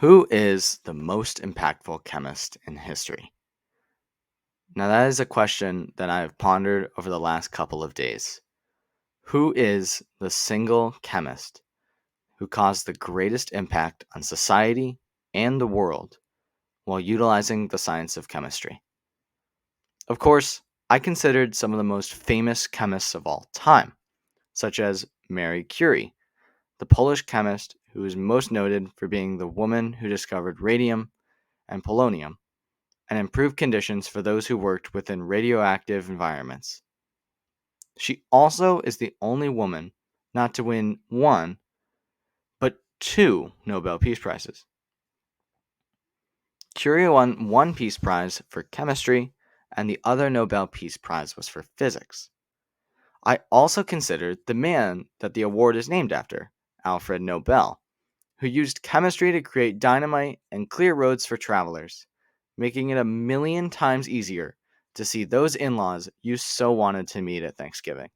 Who is the most impactful chemist in history? Now, that is a question that I have pondered over the last couple of days. Who is the single chemist who caused the greatest impact on society and the world while utilizing the science of chemistry? Of course, I considered some of the most famous chemists of all time, such as Marie Curie, the Polish chemist who is most noted for being the woman who discovered radium and polonium and improved conditions for those who worked within radioactive environments. She also is the only woman not to win one, but two Nobel Peace Prizes. Curie won one Peace Prize for chemistry, and the other Nobel Peace Prize was for physics. I also considered the man that the award is named after, Alfred Nobel, who used chemistry to create dynamite and clear roads for travelers, making it a million times easier to see those in-laws you so wanted to meet at Thanksgiving.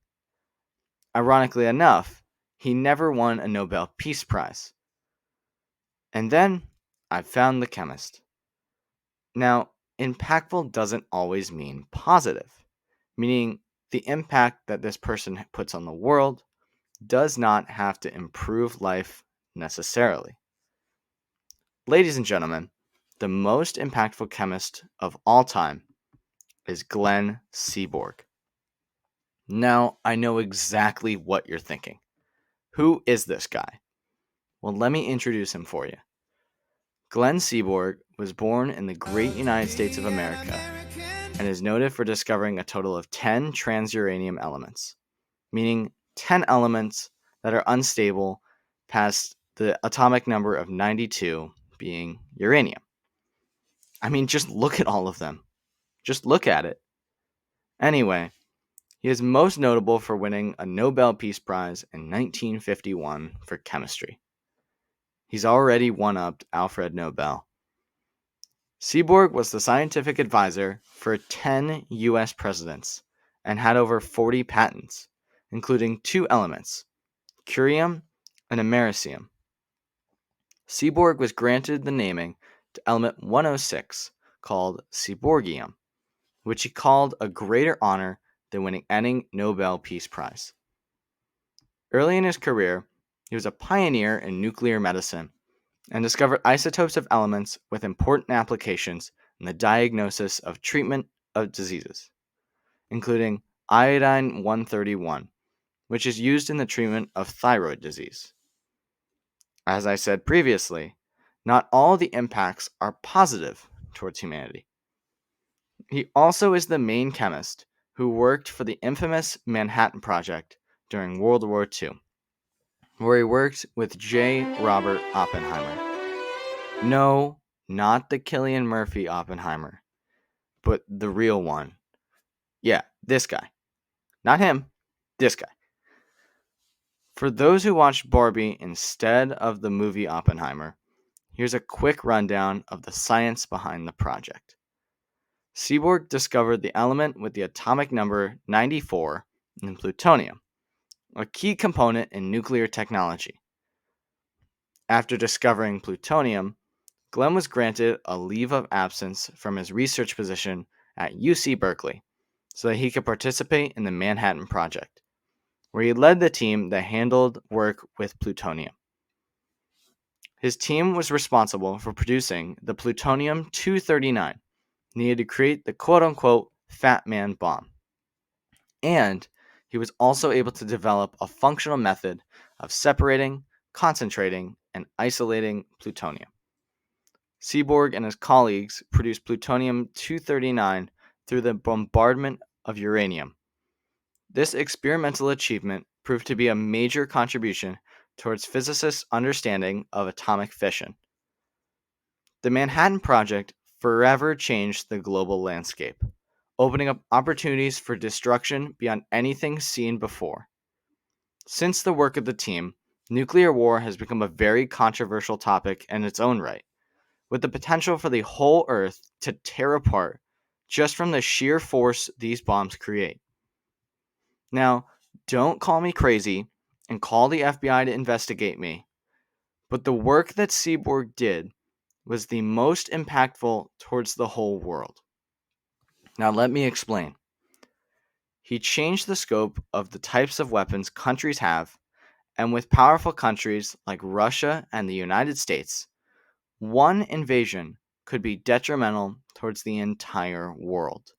Ironically enough, he never won a Nobel Peace Prize. And then I found the chemist. Now, impactful doesn't always mean positive, meaning the impact that this person puts on the world does not have to improve life necessarily. Ladies and gentlemen, the most impactful chemist of all time is Glenn Seaborg. Now, I know exactly what you're thinking. Who is this guy? Well, let me introduce him for you. Glenn Seaborg was born in the great United States of America and is noted for discovering a total of 10 transuranium elements, meaning 10 elements that are unstable past the atomic number of 92 being uranium. I mean, just look at all of them. Just look at it. Anyway, he is most notable for winning a Nobel Peace Prize in 1951 for chemistry. He's already one-upped Alfred Nobel. Seaborg was the scientific advisor for 10 US presidents and had over 40 patents, including two elements, curium and americium. Seaborg was granted the naming to element 106, called Seaborgium, which he called a greater honor than winning any Nobel Peace Prize. Early in his career, he was a pioneer in nuclear medicine and discovered isotopes of elements with important applications in the diagnosis of treatment of diseases, including iodine 131, which is used in the treatment of thyroid disease. As I said previously, not all the impacts are positive towards humanity. He also is the main chemist who worked for the infamous Manhattan Project during World War II, where he worked with J. Robert Oppenheimer. No, not the Cillian Murphy Oppenheimer, but the real one. Yeah, this guy. Not him, this guy. For those who watched Barbie instead of the movie Oppenheimer, here's a quick rundown of the science behind the project. Seaborg discovered the element with the atomic number 94 in plutonium, a key component in nuclear technology. After discovering plutonium, Glenn was granted a leave of absence from his research position at UC Berkeley so that he could participate in the Manhattan Project, where he led the team that handled work with plutonium. His team was responsible for producing the plutonium-239 needed to create the quote-unquote Fat Man bomb. And he was also able to develop a functional method of separating, concentrating, and isolating plutonium. Seaborg and his colleagues produced plutonium-239 through the bombardment of uranium. This experimental achievement proved to be a major contribution towards physicists' understanding of atomic fission. The Manhattan Project forever changed the global landscape, opening up opportunities for destruction beyond anything seen before. Since the work of the team, nuclear war has become a very controversial topic in its own right, with the potential for the whole Earth to tear apart just from the sheer force these bombs create. Now, don't call me crazy and call the FBI to investigate me, but the work that Seaborg did was the most impactful towards the whole world. Now, let me explain. He changed the scope of the types of weapons countries have, and with powerful countries like Russia and the United States, one invasion could be detrimental towards the entire world.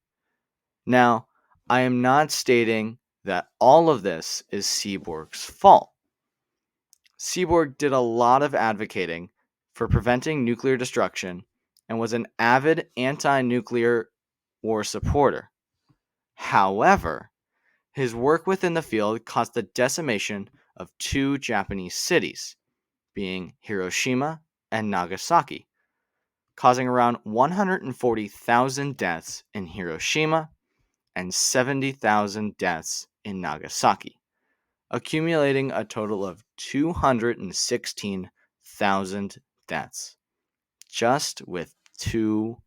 Now, I am not stating that all of this is Seaborg's fault. Seaborg did a lot of advocating for preventing nuclear destruction and was an avid anti-nuclear war supporter. However, his work within the field caused the decimation of two Japanese cities, being Hiroshima and Nagasaki, causing around 140,000 deaths in Hiroshima and 70,000 deaths in Nagasaki, accumulating a total of 216,000 deaths just with two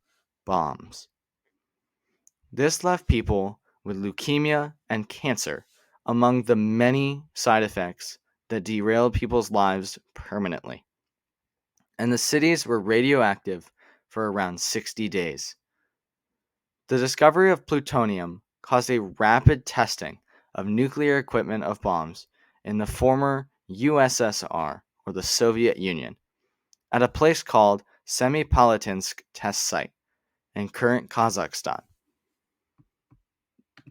bombs. This left people with leukemia and cancer among the many side effects that derailed people's lives permanently. And the cities were radioactive for around 60 days. The discovery of plutonium caused a rapid testing of nuclear equipment of bombs in the former USSR, or the Soviet Union, at a place called Semipalatinsk Test Site in current Kazakhstan.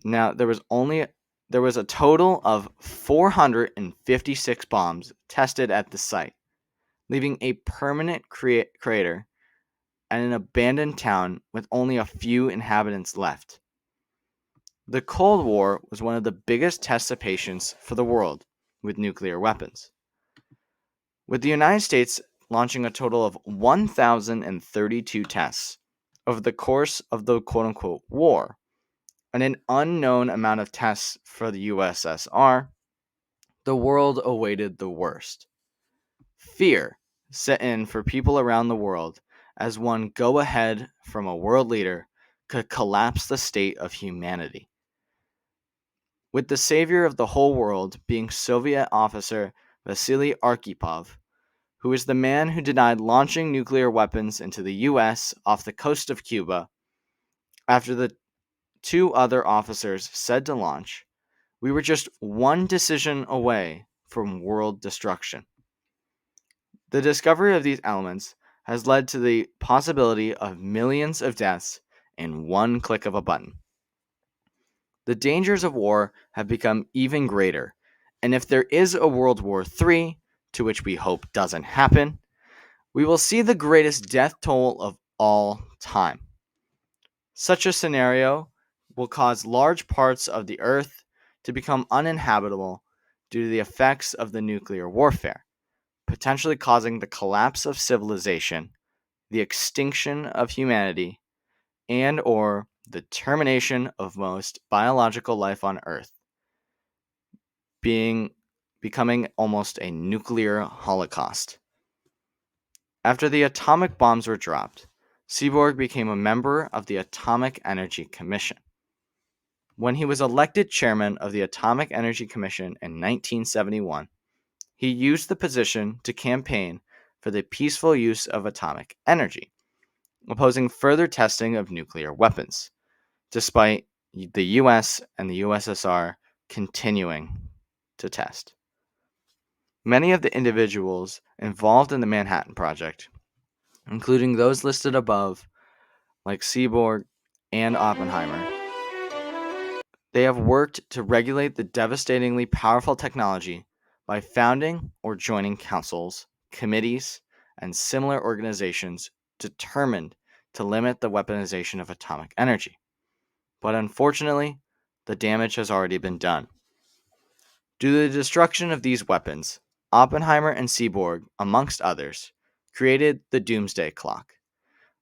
Now, there was a total of 456 bombs tested at the site, leaving a permanent crater and an abandoned town with only a few inhabitants left. The Cold War was one of the biggest tests of patience for the world with nuclear weapons, with the United States launching a total of 1,032 tests over the course of the quote-unquote war, and an unknown amount of tests for the USSR. The world awaited the worst. Fear set in for people around the world as one go ahead from a world leader could collapse the state of humanity. With the savior of the whole world being Soviet officer Vasily Arkhipov, who is the man who denied launching nuclear weapons into the US off the coast of Cuba after the two other officers said to launch, we were just one decision away from world destruction. The discovery of these elements has led to the possibility of millions of deaths in one click of a button. The dangers of war have become even greater, and if there is a World War III, to which we hope doesn't happen, we will see the greatest death toll of all time. Such a scenario will cause large parts of the Earth to become uninhabitable due to the effects of the nuclear warfare, potentially causing the collapse of civilization, the extinction of humanity, and or the termination of most biological life on Earth, becoming almost a nuclear holocaust. After the atomic bombs were dropped, Seaborg became a member of the Atomic Energy Commission. When he was elected chairman of the Atomic Energy Commission in 1971, he used the position to campaign for the peaceful use of atomic energy, opposing further testing of nuclear weapons, despite the US and the USSR continuing to test. Many of the individuals involved in the Manhattan Project, including those listed above, like Seaborg and Oppenheimer, they have worked to regulate the devastatingly powerful technology by founding or joining councils, committees, and similar organizations determined to limit the weaponization of atomic energy. But unfortunately, the damage has already been done. Due to the destruction of these weapons, Oppenheimer and Seaborg, amongst others, created the Doomsday Clock,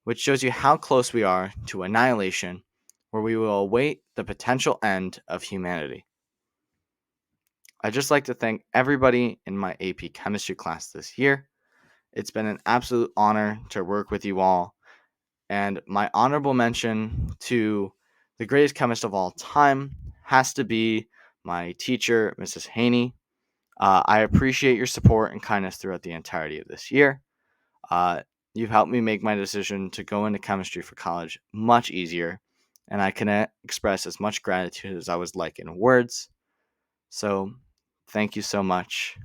which shows you how close we are to annihilation, where we will await the potential end of humanity. I'd just like to thank everybody in my AP Chemistry class this year. It's been an absolute honor to work with you all, and my honorable mention to the greatest chemist of all time has to be my teacher, Mrs. Haney. I appreciate your support and kindness throughout the entirety of this year. You've helped me make my decision to go into chemistry for college much easier, and I can express as much gratitude as I would like in words. So, thank you so much.